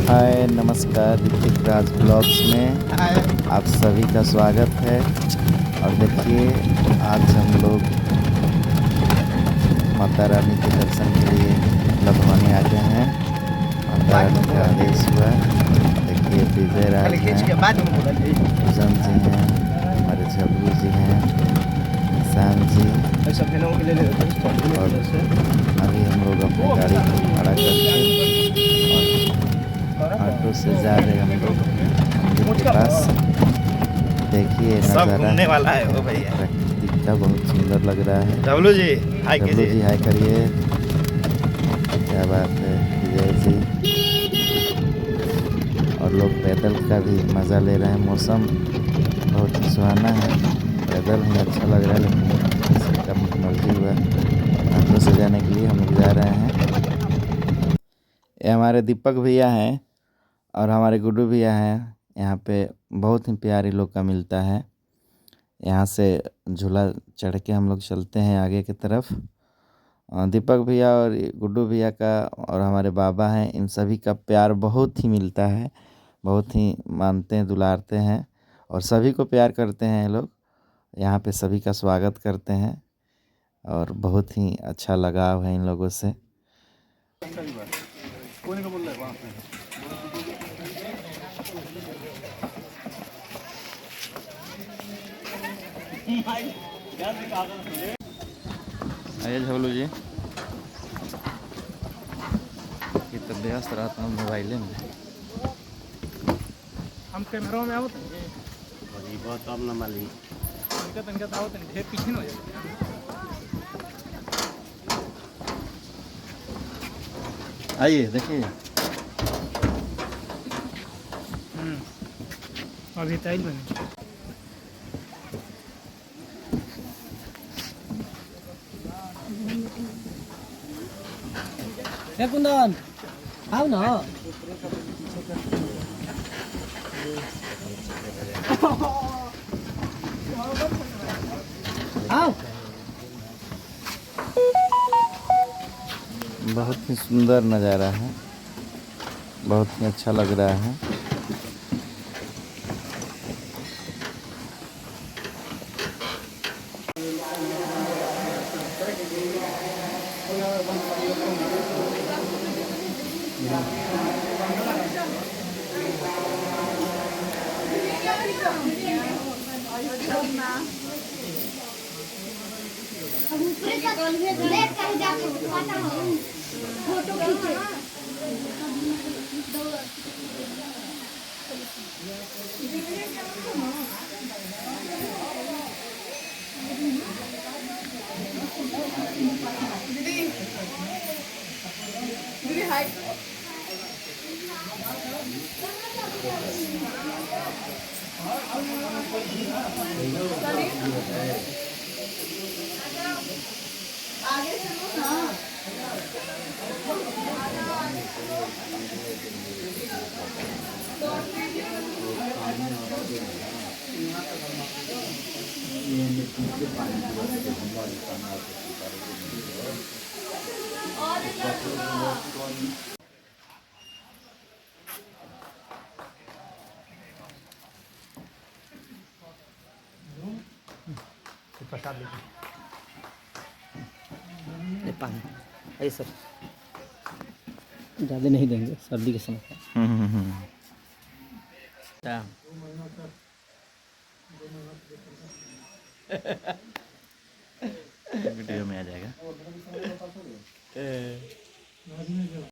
हाय नमस्कार, ऋतिक राज ब्लॉग्स में आप सभी का स्वागत है। और देखिए आज हम लोग माता रानी के दर्शन के लिए लखवानी आ गए हैं। माता रानी का आदेश हुआ। देखिए विजय राज हैं, भूषण जी हैं, हमारे झबरू जी हैं, शाम जी। और अभी हम लोग अपनी गाड़ी को खड़ा करके और ऑटो से जा रहे हम लोग मंदिर के पास। देखिए नजारा घूमने वाला है वो भैया, प्रकृति का बहुत सुंदर लग रहा है। डब्लू जी हाय डब्लू जी हाय करिए। क्या बात है विजय जी। और लोग पैदल का भी मज़ा ले रहे हैं। मौसम बहुत ही सुहाना है, पैदल ही अच्छा लग रहा है, लेकिन सबका मर्जी हुआ ऑटो से जाने के लिए हम लोग जा रहे हैं। ये हमारे दीपक भैया हैं और हमारे गुड्डू भैया हैं। यहाँ पे बहुत ही प्यारे लोग का मिलता है। यहाँ से झूला चढ़ के हम लोग चलते हैं आगे की तरफ। दीपक भैया और गुड्डू भैया का और हमारे बाबा हैं, इन सभी का प्यार बहुत ही मिलता है, बहुत ही मानते हैं, दुलारते हैं और सभी को प्यार करते हैं। ये लोग यहाँ पे सभी का स्वागत करते हैं और बहुत ही अच्छा लगाव है इन लोगों से। आइए झबलू जी, ये तो व्यस्त रहता हूँ मोबाइल में। हम कैमरा में आओ बहुत अब न माली तनका आओ तन ढेर पीछे न हो जाए। आइए देखिए। अभी टाइल बने कुंदन आओ ना। आओ। बहुत ही सुंदर नज़ारा है, बहुत ही अच्छा लग रहा है। फोटो खींचे दीदी हाय। आगे चलो ना। प्रसाद ले पानी ऐसा ज़्यादा नहीं देंगे सर्दी के समय। वीडियो में आ जाएगा।